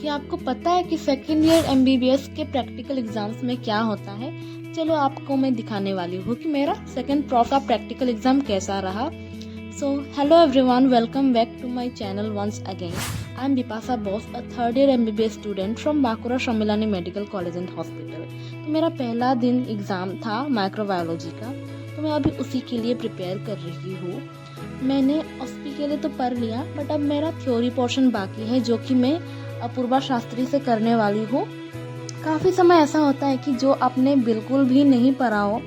क्या आपको पता है कि सेकेंड ईयर एमबीबीएस के प्रैक्टिकल एग्जाम्स में क्या होता है? चलो आपको मैं दिखाने वाली हूँ कि मेरा सेकेंड प्रो का प्रैक्टिकल एग्जाम कैसा रहा। So hello everyone, welcome back to my channel once again. I am Bipasha Bose, a third year MBBS student from Bankura Sammilani medical college and hospital. तो मेरा पहला दिन एग्ज़ाम था माइक्रोबायोलॉजी का, तो मैं अभी उसी के लिए प्रिपेयर कर रही हूँ। मैंने OSPE के लिए तो पढ़ लिया, बट अब मेरा थ्योरी पोर्शन बाकी है जो कि मैं अपूर्वा शास्त्री से करने वाली हूँ। काफ़ी समय ऐसा होता है कि जो आपने बिल्कुल भी नहीं पढ़ा हो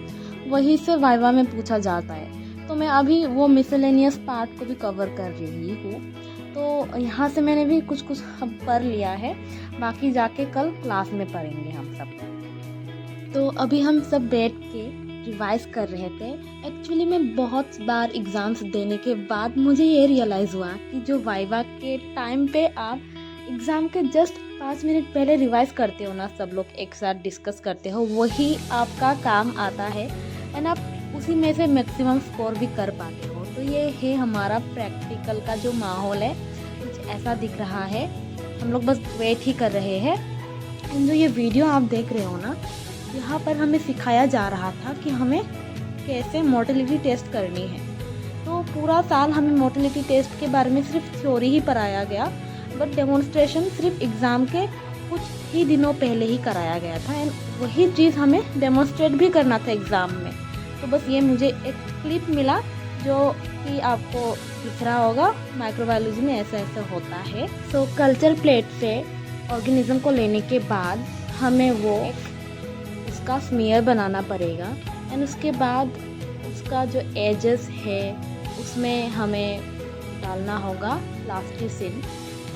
वही से वाइवा में पूछा जाता है, तो मैं अभी वो मिसलेनियस पार्ट को भी कवर कर रही हूँ। तो यहाँ से मैंने भी कुछ पढ़ लिया है, बाकी जाके कल क्लास में पढ़ेंगे हम सब। तो अभी हम सब बैठ के रिवाइज कर रहे थे। एक्चुअली मैं बहुत बार एग्ज़ाम्स देने के बाद मुझे ये रियलाइज़ हुआ कि जो वाइवा के टाइम पे आप एग्ज़ाम के जस्ट 5 मिनट पहले रिवाइज करते हो ना, सब लोग एक साथ डिस्कस करते हो, वही आपका काम आता है एंड आप उसी में से मैक्सिमम स्कोर भी कर पाते हो। तो ये है हमारा प्रैक्टिकल का जो माहौल है, कुछ ऐसा दिख रहा है। हम लोग बस वेट ही कर रहे हैं। एंड जो ये वीडियो आप देख रहे हो ना, यहाँ पर हमें सिखाया जा रहा था कि हमें कैसे मोटिलिटी टेस्ट करनी है। तो पूरा साल हमें मोटिलिटी टेस्ट के बारे में सिर्फ थ्योरी ही पढ़ाया गया, बट डेमोन्स्ट्रेशन सिर्फ एग्ज़ाम के कुछ ही दिनों पहले ही कराया गया था एंड वही चीज़ हमें डेमोन्स्ट्रेट भी करना था एग्ज़ाम में। तो बस ये मुझे एक क्लिप मिला जो कि आपको दिख रहा होगा, माइक्रोबायोलॉजी में ऐसा ऐसा होता है। सो कल्चर प्लेट से ऑर्गेनिज्म को लेने के बाद हमें वो उसका स्मीयर बनाना पड़ेगा एंड उसके बाद उसका जो एजेस है उसमें हमें डालना होगा प्लास्टिसिन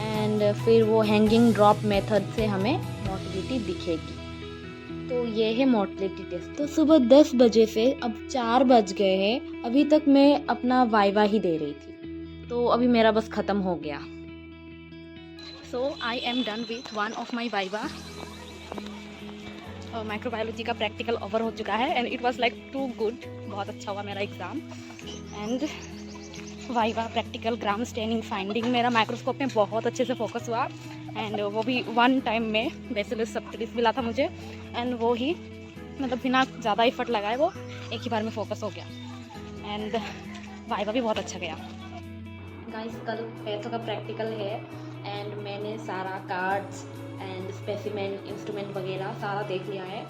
एंड फिर वो हैंगिंग ड्रॉप मेथड से हमें मोटिलिटी दिखेगी। तो ये है मोटिलिटी टेस्ट। तो सुबह 10 बजे से अब 4 बज गए हैं, अभी तक मैं अपना वाइवा ही दे रही थी। तो अभी मेरा बस ख़त्म हो गया। So I am done with one of my viva. Microbiology का प्रैक्टिकल ओवर हो चुका है and it was like too good. बहुत अच्छा हुआ मेरा exam. And viva practical gram staining finding मेरा माइक्रोस्कोप में बहुत अच्छे से फोकस हुआ एंड वो भी वन टाइम में बेसिलस सबटिलिस मिला था मुझे एंड वो ही मतलब बिना ज़्यादा एफर्ट लगाए वो एक ही बार में फोकस हो गया एंड वाइवा भी बहुत अच्छा गया। गाइस, कल पैथो का प्रैक्टिकल है एंड मैंने सारा कार्ड्स एंड स्पेसिमेन इंस्ट्रूमेंट वगैरह सारा देख लिया है,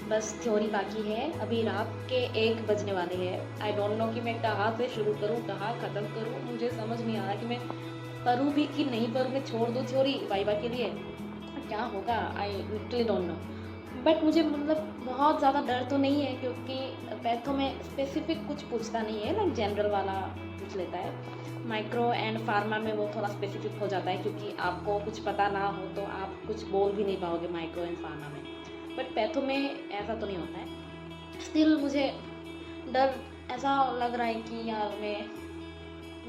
बस थ्योरी बाकी है। अभी रात के 1 बजने वाले हैं। आई डोंट नो कि मैं कहाँ से शुरू करूँ, कहाँ ख़त्म करूँ, मुझे समझ नहीं आ रहा कि मैं पढ़ूँ भी कि नहीं पढ़ूँ। मैं छोड़ दूँ थ्योरी वाइवा के लिए, क्या होगा I literally don't know. But मुझे मतलब बहुत ज़्यादा डर तो नहीं है क्योंकि पैथो में स्पेसिफिक कुछ पूछता नहीं है, लाइक जनरल वाला पूछ लेता है। माइक्रो एंड फार्मा में वो थोड़ा स्पेसिफिक हो जाता है क्योंकि आपको कुछ पता ना हो तो आप कुछ बोल भी नहीं पाओगे माइक्रो एंड फार्मा में। बट पैथो में ऐसा तो नहीं होता है। स्टिल मुझे डर ऐसा लग रहा है कि यार मैं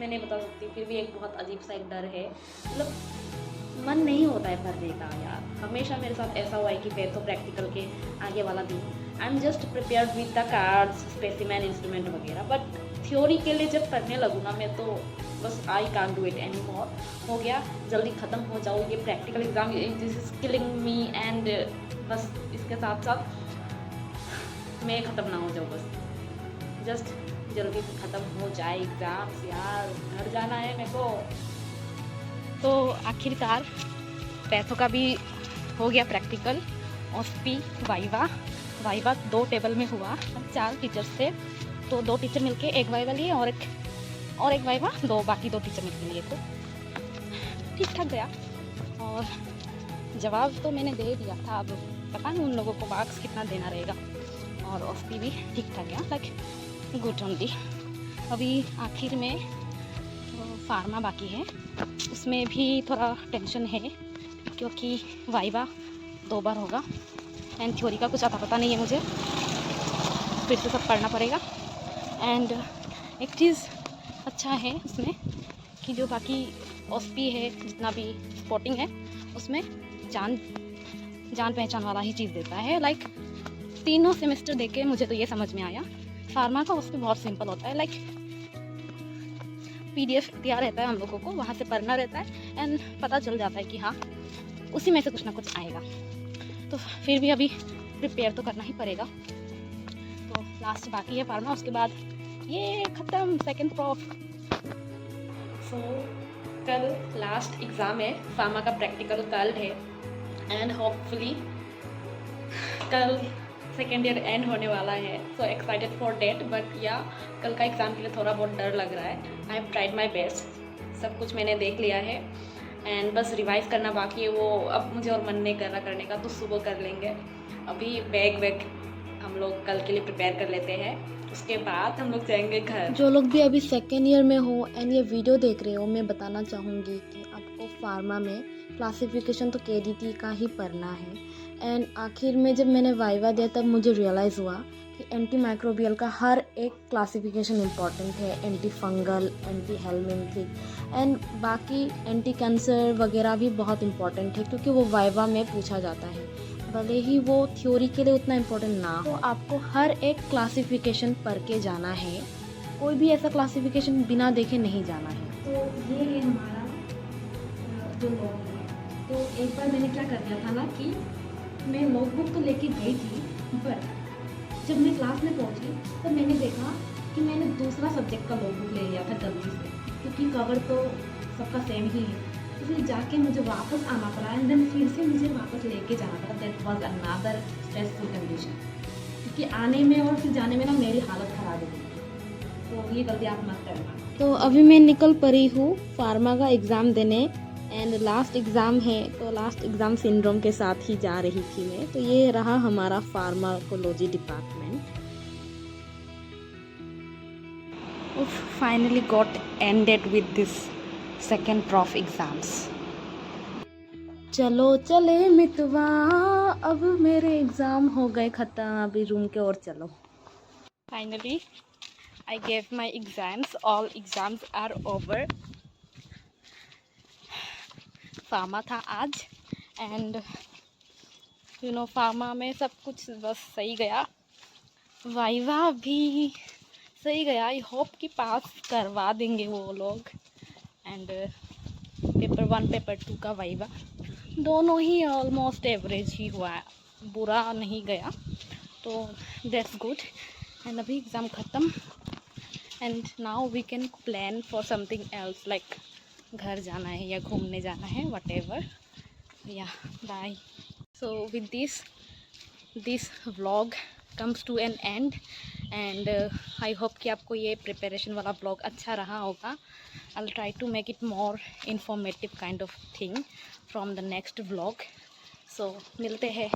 नहीं बता सकती, फिर भी एक बहुत अजीब सा एक डर है। मतलब मन नहीं होता है भरने का यार। हमेशा मेरे साथ ऐसा हुआ है कि पैथो प्रैक्टिकल के आगे वाला दिन I am just prepared with the cards, specimen, instrument वगैरह, बट थ्योरी के लिए जब पढ़ने लगूँ ना मैं तो बस I can't do it any more. हो गया, जल्दी ख़त्म हो जाओ ये practical exam, this is killing me and बस इसके साथ साथ मैं ख़त्म ना हो जाऊँ, बस जस्ट जल्दी से ख़त्म हो जाए एग्ज़ाम्स यार, घर जाना है मेरे को। तो आखिरकार पैथो का भी हो गया प्रैक्टिकल। OSPE वाइवा 2 टेबल में हुआ, 4 टीचर्स थे तो 2 टीचर मिलके एक वाइवा लिए और एक वाइवा बाकी 2 टीचर मिलके लिए। तो ठीक ठाक गया और जवाब तो मैंने दे दिया था, अब पता नहीं उन लोगों को मार्क्स कितना देना रहेगा। और OSPE भी ठीक ठाक गया, लाइक गुड ओनली। अभी आखिर में फार्मा बाकी है, उसमें भी थोड़ा टेंशन है क्योंकि वाइवा 2 बार होगा एंड थ्योरी का कुछ पता नहीं है मुझे, फिर से सब पढ़ना पड़ेगा। एंड एक चीज़ अच्छा है उसमें कि जो बाकी OSPE है, जितना भी स्पोर्टिंग है, उसमें जान पहचान वाला ही चीज़ देता है। लाइक तीनों सेमेस्टर देके मुझे तो ये समझ में आया। फार्मा का उसमें बहुत सिंपल होता है, लाइक PDF दिया रहता है हम लोगों को, वहाँ से पढ़ना रहता है एंड पता चल जाता है कि हाँ उसी में से कुछ ना कुछ आएगा। तो फिर भी अभी प्रिपेयर तो करना ही पड़ेगा। तो लास्ट बाकी है फार्मा, उसके बाद ये ख़त्म सेकंड प्रॉफ। सो कल लास्ट एग्ज़ाम है, फार्मा का प्रैक्टिकल कल है एंड होपफुली कल सेकेंड ईयर एंड होने वाला है। So excited for that, but yeah कल का एग्ज़ाम के लिए थोड़ा बहुत डर लग रहा है। I have tried my best, सब कुछ मैंने देख लिया है एंड बस रिवाइज़ करना बाकी है। वो अब मुझे और मन नहीं कर रहा करने का, तो सुबह कर लेंगे। अभी बैग वैग हम लोग कल के लिए प्रिपेयर कर लेते हैं, उसके बाद हम लोग जाएंगे घर। जो लोग भी अभी सेकेंड ईयर में हो एंड ये वीडियो देख रहे हो, मैं बताना चाहूँगी कि आपको फार्मा में क्लासिफिकेशन तो केडीटी का ही पढ़ना है। एंड आखिर में जब मैंने वाइवा दिया तब मुझे रियलाइज़ हुआ कि एंटी माइक्रोबियल का हर एक क्लासिफिकेशन इम्पॉर्टेंट है। Anti fungal, anti helminthic and बाकी एंटी कैंसर वगैरह भी बहुत इम्पॉर्टेंट है, क्योंकि वो वाइवा में पूछा जाता है। भले ही वो थ्योरी के लिए उतना इम्पोर्टेंट ना हो, तो आपको हर एक क्लासिफिकेशन पढ़ के जाना है। कोई भी ऐसा क्लासिफिकेशन बिना देखे नहीं जाना है। तो ये है हमारा जो लॉग है। तो एक बार मैंने क्या कर दिया था ना कि मैं नोटबुक तो लेके गई थी, बट जब मैं क्लास में पहुंची तो मैंने देखा कि मैंने दूसरा सब्जेक्ट का नोटबुक ले लिया था गलती से, क्योंकि कवर तो सबका सेम ही है। तो फिर जाके मुझे वापस आना पड़ा एंड देन फिर से मुझे वापस लेके जाना पड़ा। That was another stressful condition, क्योंकि आने में और फिर जाने में ना मेरी हालत ख़राब हो गई। तो ये गलती आप मत करना। तो अभी मैं निकल पड़ी हूँ फार्मा का एग्ज़ाम देने एंड लास्ट एग्ज़ाम है, तो लास्ट एग्ज़ाम सिंड्रोम के साथ ही जा रही थी मैं। तो ये रहा हमारा pharmacology department. Finally got ended with this second prof exams. चलो चले मितवा, अब मेरे एग्ज़ाम हो गए ख़त्म, अभी रूम के ओर चलो। Finally I gave my exams, all exams are over. Pharma था आज एंड यू नो फार्मा में सब कुछ बस सही गया, वाइवा भी सही गया। आई होप कि पास करवा देंगे वो लोग। एंड पेपर 1 पेपर 2 का वाइवा दोनों ही ऑलमोस्ट एवरेज ही हुआ है, बुरा नहीं गया, तो दैट्स गुड। एंड अभी एग्ज़ाम ख़त्म and now we can plan for something else, like घर जाना है या घूमने जाना है, whatever. Yeah bye. So with this vlog comes to an end and I hope कि आपको ये प्रिपरेशन वाला व्लॉग अच्छा रहा होगा। I try to make it more informative kind of thing from the next vlog. So मिलते हैं